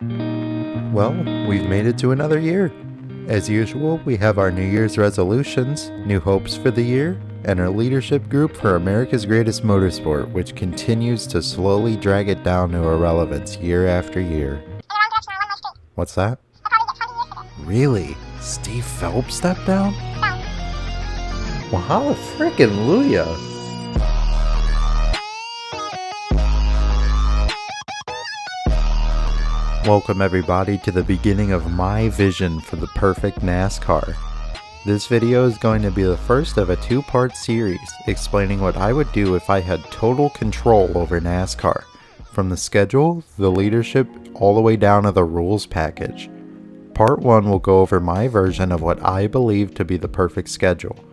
Well, we've made it to another year. As usual, we have our New Year's resolutions, new hopes for the year, and our leadership group for America's Greatest Motorsport, which continues to slowly drag it down to irrelevance year after year. What's that? Really? Steve Phelps stepped down? Well, hallelujah! Welcome everybody to the beginning of my vision for the perfect NASCAR. This video is going to be the first of a two-part series explaining what I would do if I had total control over NASCAR, from the schedule, the leadership, all the way down to the rules package. Part 1 will go over my version of what I believe to be the perfect schedule.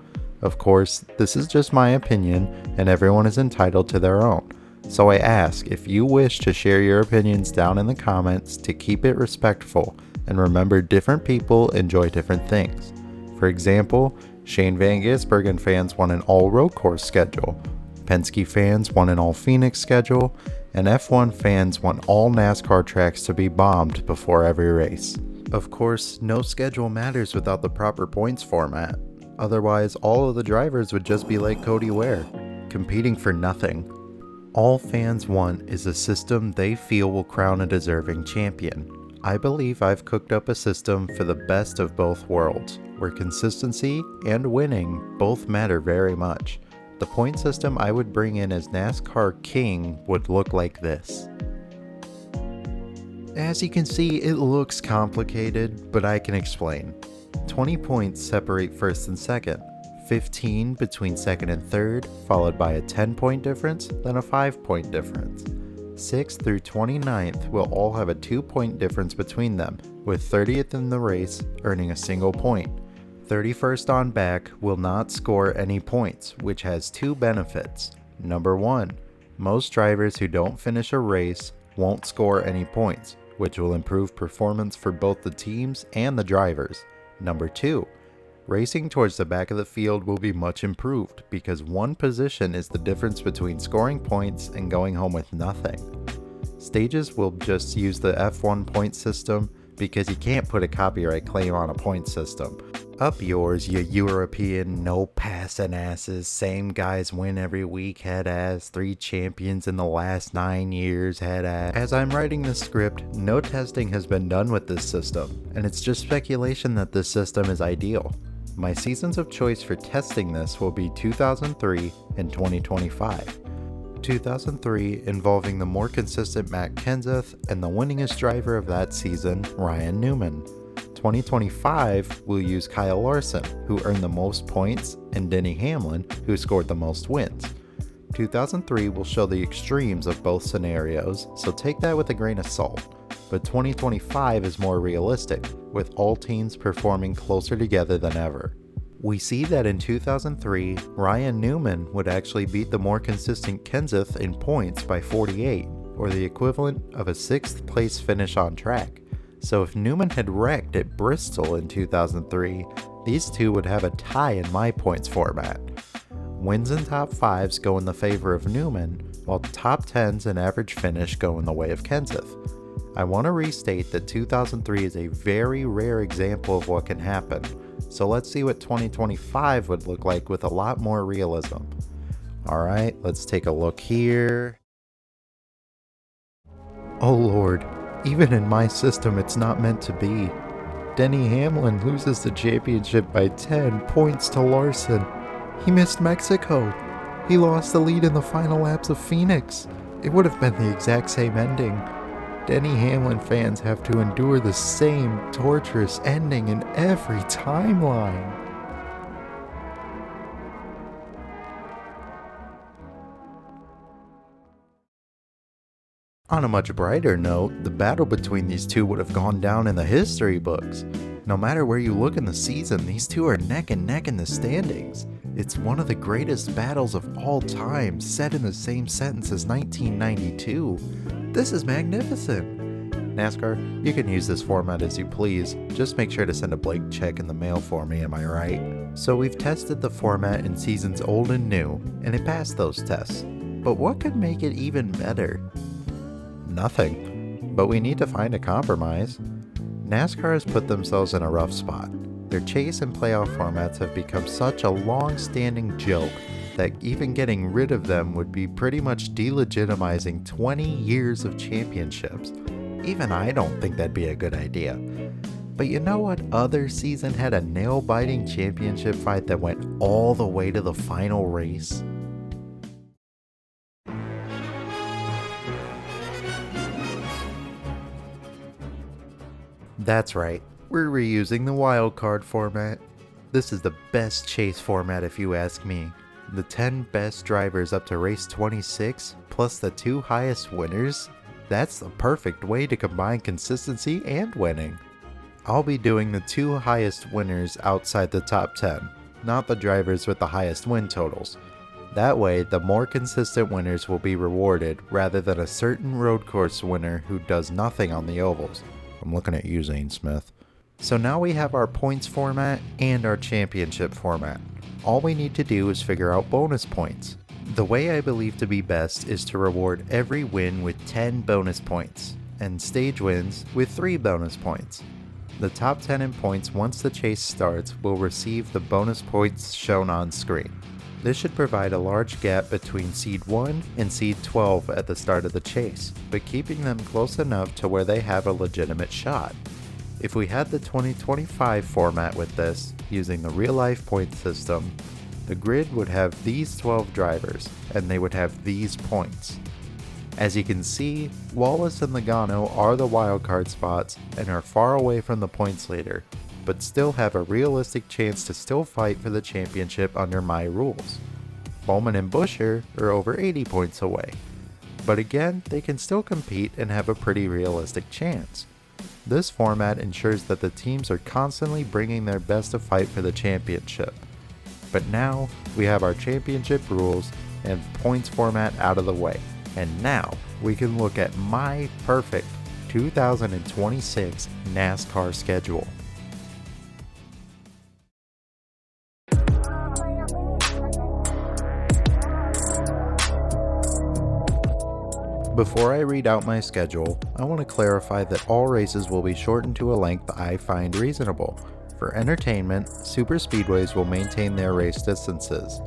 Of course, this is just my opinion and everyone is entitled to their own. So I ask if you wish to share your opinions down in the comments to keep it respectful, and remember different people enjoy different things. For example, Shane Van Gisbergen fans want an all road course schedule, Penske fans want an all Phoenix schedule, and F1 fans want all NASCAR tracks to be bombed before every race. Of course, no schedule matters without the proper points format. Otherwise, all of the drivers would just be like Cody Ware, competing for nothing. All fans want is a system they feel will crown a deserving champion. I believe I've cooked up a system for the best of both worlds, where consistency and winning both matter very much. The point system I would bring in as NASCAR King would look like this. As you can see, it looks complicated, but I can explain. 20 points separate first and second. 15 between second and third, followed by a 10-point difference, then a 5-point difference. 6th through 29th will all have a 2-point difference between them, with 30th in the race earning a single point. 31st on back will not score any points, which has two benefits. Number 1, most drivers who don't finish a race won't score any points, which will improve performance for both the teams and the drivers. Number 2, racing towards the back of the field will be much improved because one position is the difference between scoring points and going home with nothing. Stages will just use the F1 point system because you can't put a copyright claim on a point system. Up yours, you European no passing asses, same guys win every week head ass, 3 champions in the last 9 years head ass. As I'm writing this script, no testing has been done with this system, and it's just speculation that this system is ideal. My seasons of choice for testing this will be 2003 and 2025. 2003 involving the more consistent Matt Kenseth and the winningest driver of that season, Ryan Newman. 2025 will use Kyle Larson, who earned the most points, and Denny Hamlin, who scored the most wins. 2003 will show the extremes of both scenarios, so take that with a grain of salt. But 2025 is more realistic, with all teams performing closer together than ever. We see that in 2003, Ryan Newman would actually beat the more consistent Kenseth in points by 48, or the equivalent of a 6th place finish on track. So if Newman had wrecked at Bristol in 2003, these two would have a tie in my points format. Wins and top 5s go in the favor of Newman, while top 10s and average finish go in the way of Kenseth. I want to restate that 2003 is a very rare example of what can happen, so let's see what 2025 would look like with a lot more realism. Alright, let's take a look here. Oh lord, even in my system it's not meant to be. Denny Hamlin loses the championship by 10 points to Larson. He missed Mexico. He lost the lead in the final laps of Phoenix. It would have been the exact same ending. Denny Hamlin fans have to endure the same torturous ending in every timeline. On a much brighter note, the battle between these two would have gone down in the history books. No matter where you look in the season, these two are neck and neck in the standings. It's one of the greatest battles of all time, said in the same sentence as 1992. This is magnificent. NASCAR, you can use this format as you please, just make sure to send a blank check in the mail for me, am I right? So we've tested the format in seasons old and new, and it passed those tests. But what could make it even better? Nothing. But we need to find a compromise. NASCAR has put themselves in a rough spot. Their chase and playoff formats have become such a long-standing joke that even getting rid of them would be pretty much delegitimizing 20 years of championships. Even I don't think that'd be a good idea. But you know what other season had a nail-biting championship fight that went all the way to the final race? That's right, we're reusing the wildcard format. This is the best chase format if you ask me. The 10 best drivers up to race 26, plus the 2 highest winners? That's the perfect way to combine consistency and winning. I'll be doing the 2 highest winners outside the top 10, not the drivers with the highest win totals. That way, the more consistent winners will be rewarded rather than a certain road course winner who does nothing on the ovals. I'm looking at you, Zane Smith. So now we have our points format and our championship format. All we need to do is figure out bonus points. The way I believe to be best is to reward every win with 10 bonus points, and stage wins with 3 bonus points. The top 10 in points once the chase starts will receive the bonus points shown on screen. This should provide a large gap between seed 1 and seed 12 at the start of the chase, but keeping them close enough to where they have a legitimate shot. If we had the 2025 format with this, using the real-life point system, the grid would have these 12 drivers, and they would have these points. As you can see, Wallace and Logano are the wildcard spots and are far away from the points leader, but still have a realistic chance to still fight for the championship under my rules. Bowman and Buescher are over 80 points away, but again, they can still compete and have a pretty realistic chance. This format ensures that the teams are constantly bringing their best to fight for the championship. But now, we have our championship rules and points format out of the way, and now we can look at my perfect 2026 NASCAR schedule. Before I read out my schedule, I want to clarify that all races will be shortened to a length I find reasonable. For entertainment, super speedways will maintain their race distances.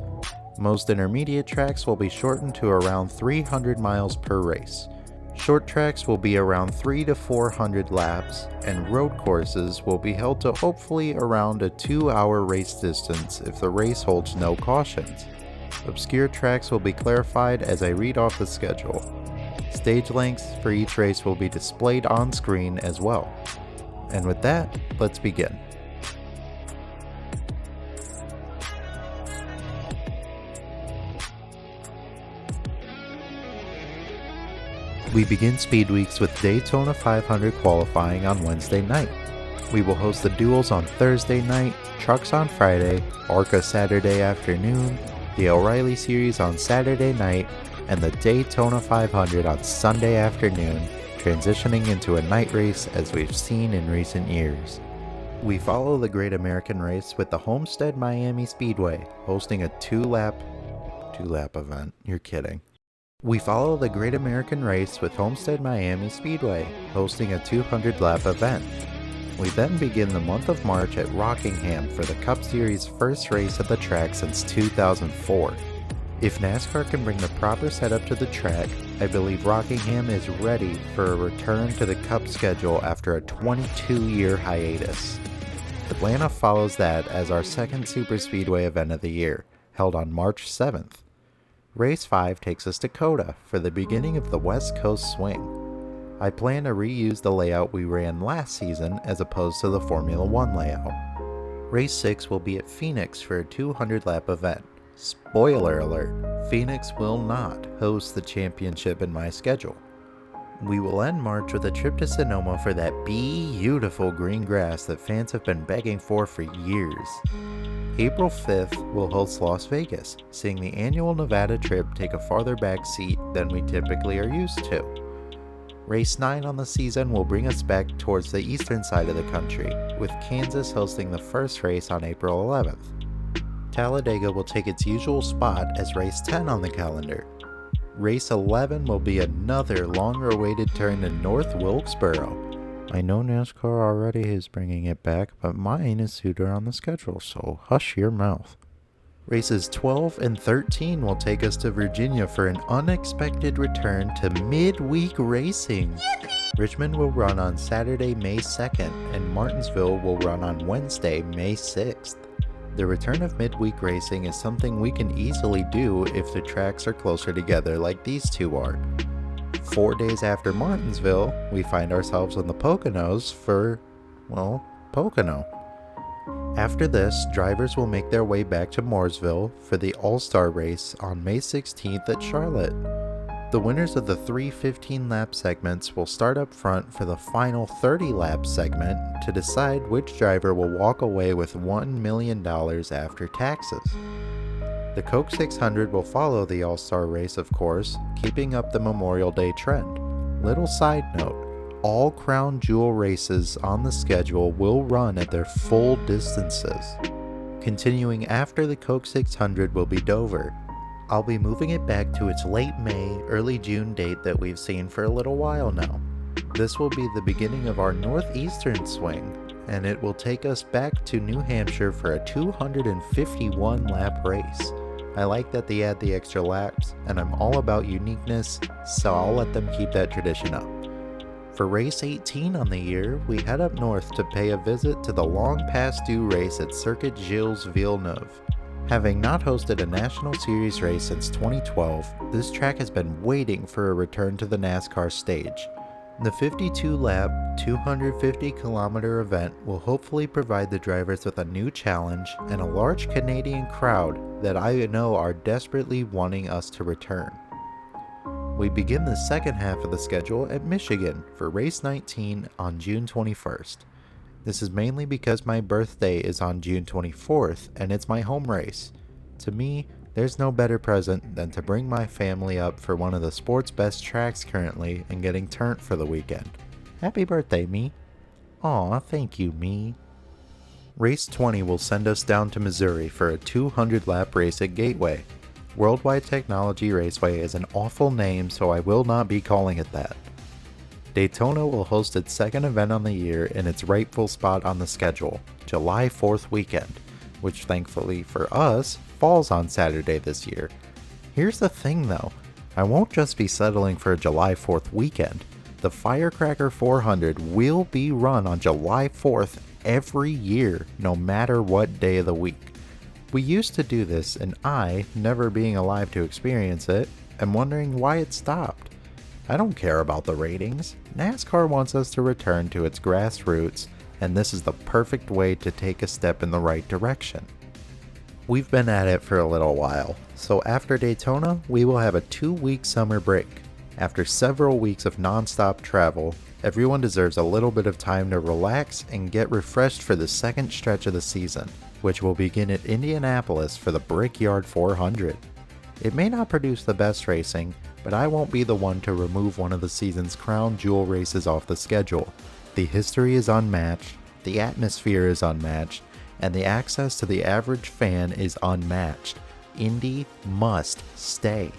Most intermediate tracks will be shortened to around 300 miles per race. Short tracks will be around 300 to 400 laps, and road courses will be held to hopefully around a 2-hour race distance if the race holds no cautions. Obscure tracks will be clarified as I read off the schedule. Stage lengths for each race will be displayed on screen as well. And with that, let's begin. We begin Speed Weeks with Daytona 500 qualifying on Wednesday night. We will host the duels on Thursday night, trucks on Friday, ARCA Saturday afternoon, the O'Reilly Series on Saturday night, and the Daytona 500 on Sunday afternoon, transitioning into a night race as we've seen in recent years. We follow the Great American Race with the Homestead Miami Speedway hosting a two-lap event. You're kidding. We follow the Great American Race with Homestead Miami Speedway hosting a 200-lap event. We then begin the month of March at Rockingham for the Cup Series' first race at the track since 2004. If NASCAR can bring the proper setup to the track, I believe Rockingham is ready for a return to the Cup schedule after a 22-year hiatus. Atlanta follows that as our second superspeedway event of the year, held on March 7th. Race 5 takes us to COTA for the beginning of the West Coast Swing. I plan to reuse the layout we ran last season as opposed to the Formula 1 layout. Race 6 will be at Phoenix for a 200-lap event. Spoiler alert, Phoenix will not host the championship in my schedule. We will end March with a trip to Sonoma for that beautiful green grass that fans have been begging for years. April 5th will host Las Vegas, seeing the annual Nevada trip take a farther back seat than we typically are used to. Race 9 on the season will bring us back towards the eastern side of the country, with Kansas hosting the first race on April 11th. Talladega will take its usual spot as race 10 on the calendar. Race 11 will be another longer-awaited turn in North Wilkesboro. I know NASCAR already is bringing it back, but mine is sooner on the schedule, so hush your mouth. Races 12 and 13 will take us to Virginia for an unexpected return to midweek racing. Richmond will run on Saturday, May 2nd, and Martinsville will run on Wednesday, May 6th. The return of midweek racing is something we can easily do if the tracks are closer together like these two are. 4 days after Martinsville, we find ourselves in the Poconos for, well, Pocono. After this, drivers will make their way back to Mooresville for the All-Star race on May 16th at Charlotte. The winners of the three 15-lap segments will start up front for the final 30-lap segment to decide which driver will walk away with $1 million after taxes. The Coke 600 will follow the All-Star race, of course, keeping up the Memorial Day trend. Little side note, all crown jewel races on the schedule will run at their full distances. Continuing after the Coke 600 will be Dover. I'll be moving it back to its late May, early June date that we've seen for a little while now. This will be the beginning of our northeastern swing, and it will take us back to New Hampshire for a 251 lap race. I like that they add the extra laps, and I'm all about uniqueness, so I'll let them keep that tradition up. For race 18 on the year, we head up north to pay a visit to the long past due race at Circuit Gilles Villeneuve. Having not hosted a National Series race since 2012, this track has been waiting for a return to the NASCAR stage. The 52-lap, 250-kilometer event will hopefully provide the drivers with a new challenge and a large Canadian crowd that I know are desperately wanting us to return. We begin the second half of the schedule at Michigan for race 19 on June 21st. This is mainly because my birthday is on June 24th and it's my home race. To me, there's no better present than to bring my family up for one of the sport's best tracks currently and getting turned for the weekend. Happy birthday, me. Aw, thank you, me. Race 20 will send us down to Missouri for a 200-lap race at Gateway. Worldwide Technology Raceway is an awful name, so I will not be calling it that. Daytona will host its second event on the year in its rightful spot on the schedule, July 4th weekend, which thankfully for us, falls on Saturday this year. Here's the thing though, I won't just be settling for a July 4th weekend. The Firecracker 400 will be run on July 4th every year, no matter what day of the week. We used to do this, and I, never being alive to experience it, am wondering why it stopped. I don't care about the ratings. NASCAR wants us to return to its grassroots, and this is the perfect way to take a step in the right direction. We've been at it for a little while, so after Daytona, we will have a 2-week summer break. After several weeks of non-stop travel, everyone deserves a little bit of time to relax and get refreshed for the second stretch of the season, which will begin at Indianapolis for the Brickyard 400. It may not produce the best racing, but I won't be the one to remove one of the season's crown jewel races off the schedule. The history is unmatched, the atmosphere is unmatched, and the access to the average fan is unmatched. Indy must stay.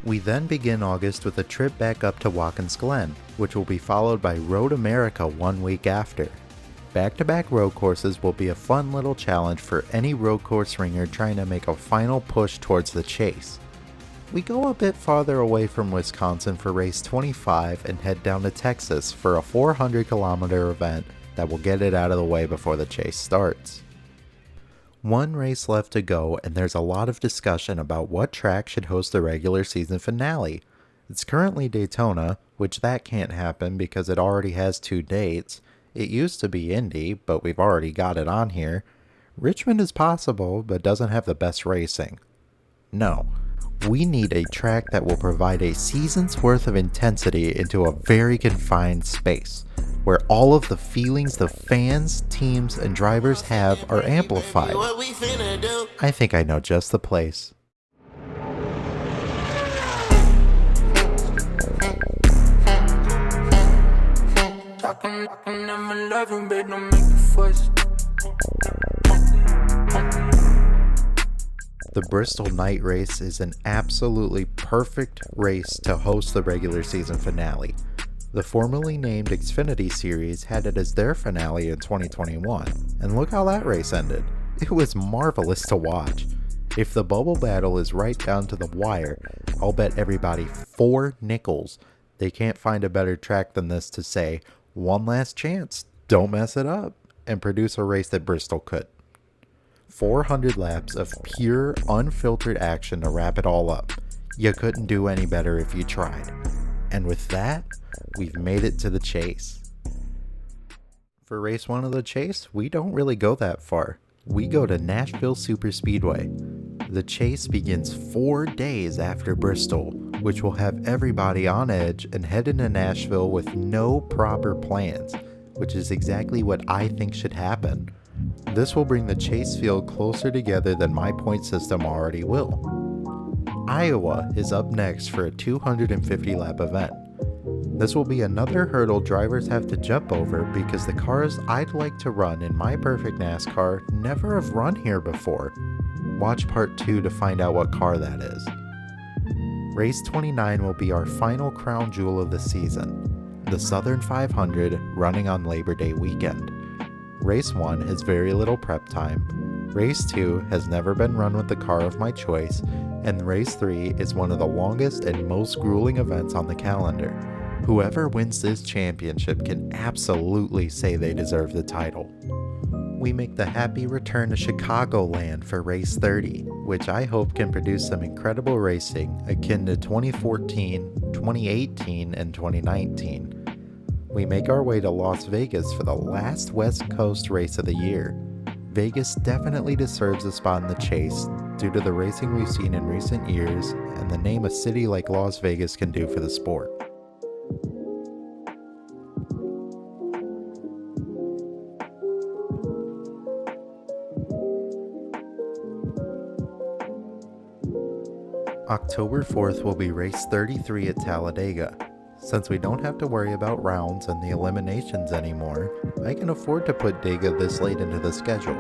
We then begin August with a trip back up to Watkins Glen, which will be followed by Road America 1 week after. Back-to-back road courses will be a fun little challenge for any road course ringer trying to make a final push towards the chase. We go a bit farther away from Wisconsin for race 25 and head down to Texas for a 400-kilometer event that will get it out of the way before the chase starts. One race left to go, and there's a lot of discussion about what track should host the regular season finale. It's currently Daytona, which that can't happen because it already has 2 dates. It used to be Indy, but we've already got it on here. Richmond is possible, but doesn't have the best racing. No. We need a track that will provide a season's worth of intensity into a very confined space, where all of the feelings the fans, teams, and drivers have are amplified. I think I know just the place. The Bristol Night Race is an absolutely perfect race to host the regular season finale. The formerly named Xfinity Series had it as their finale in 2021, and look how that race ended. It was marvelous to watch. If the bubble battle is right down to the wire, I'll bet everybody 4 nickels they can't find a better track than this to say, one last chance, don't mess it up, and produce a race that Bristol could. 400 laps of pure, unfiltered action to wrap it all up. You couldn't do any better if you tried. And with that, we've made it to the chase. For race 1 of the chase, we don't really go that far. We go to Nashville Superspeedway. The chase begins 4 days after Bristol, which will have everybody on edge and head into Nashville with no proper plans, which is exactly what I think should happen. This will bring the chase field closer together than my point system already will. Iowa is up next for a 250 lap event. This will be another hurdle drivers have to jump over because the cars I'd like to run in my perfect NASCAR never have run here before. Watch part 2 to find out what car that is. Race 29 will be our final crown jewel of the season, the Southern 500 running on Labor Day weekend. Race 1 has very little prep time, Race 2 has never been run with the car of my choice, and Race 3 is one of the longest and most grueling events on the calendar. Whoever wins this championship can absolutely say they deserve the title. We make the happy return to Chicagoland for Race 30, which I hope can produce some incredible racing akin to 2014, 2018, and 2019. We make our way to Las Vegas for the last West Coast race of the year. Vegas definitely deserves a spot in the chase due to the racing we've seen in recent years and the name a city like Las Vegas can do for the sport. October 4th will be race 33 at Talladega. Since we don't have to worry about rounds and the eliminations anymore, I can afford to put Dega this late into the schedule,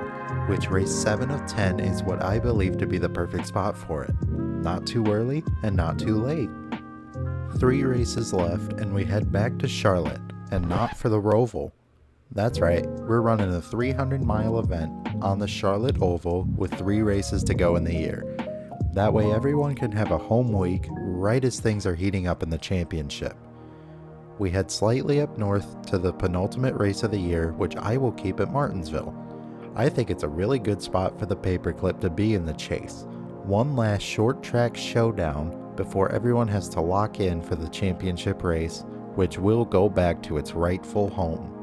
which race 7 of 10 is what I believe to be the perfect spot for it. Not too early and not too late. 3 races left and we head back to Charlotte, and not for the Roval. That's right, we're running a 300-mile event on the Charlotte Oval with 3 races to go in the year. That way everyone can have a home week right as things are heating up in the championship. We head slightly up north to the penultimate race of the year, which I will keep at Martinsville. I think it's a really good spot for the paperclip to be in the chase. One last short track showdown before everyone has to lock in for the championship race, which will go back to its rightful home.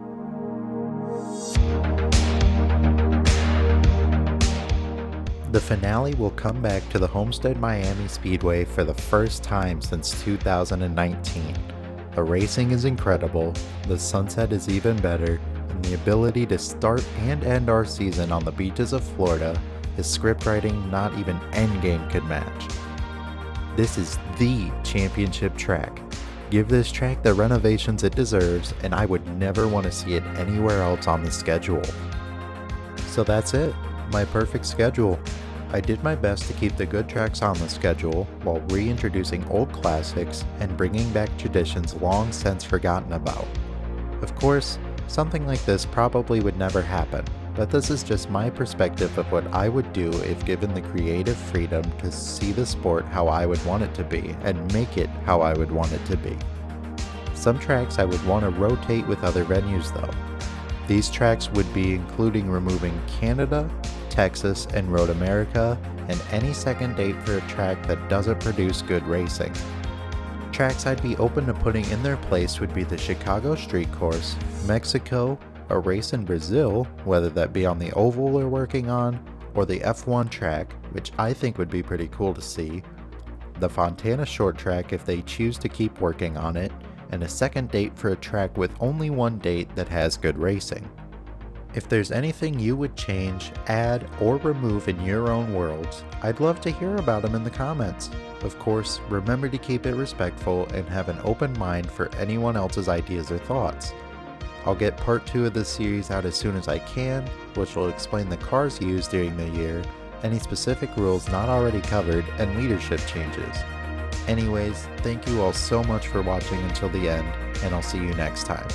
The finale will come back to the Homestead Miami Speedway for the first time since 2019. The racing is incredible, the sunset is even better, and the ability to start and end our season on the beaches of Florida is script writing not even Endgame could match. This is the championship track. Give this track the renovations it deserves, and I would never want to see it anywhere else on the schedule. So that's it, my perfect schedule. I did my best to keep the good tracks on the schedule while reintroducing old classics and bringing back traditions long since forgotten about. Of course, something like this probably would never happen, but this is just my perspective of what I would do if given the creative freedom to see the sport how I would want it to be and make it how I would want it to be. Some tracks I would want to rotate with other venues though. These tracks would be including removing Canada, Texas, and Road America, and any second date for a track that doesn't produce good racing. Tracks I'd be open to putting in their place would be the Chicago Street Course, Mexico, a race in Brazil, whether that be on the oval we're working on, or the F1 track, which I think would be pretty cool to see, the Fontana Short Track if they choose to keep working on it, and a second date for a track with only one date that has good racing. If there's anything you would change, add, or remove in your own worlds, I'd love to hear about them in the comments. Of course, remember to keep it respectful and have an open mind for anyone else's ideas or thoughts. I'll get part 2 of this series out as soon as I can, which will explain the cars used during the year, any specific rules not already covered, and leadership changes. Anyways, thank you all so much for watching until the end, and I'll see you next time.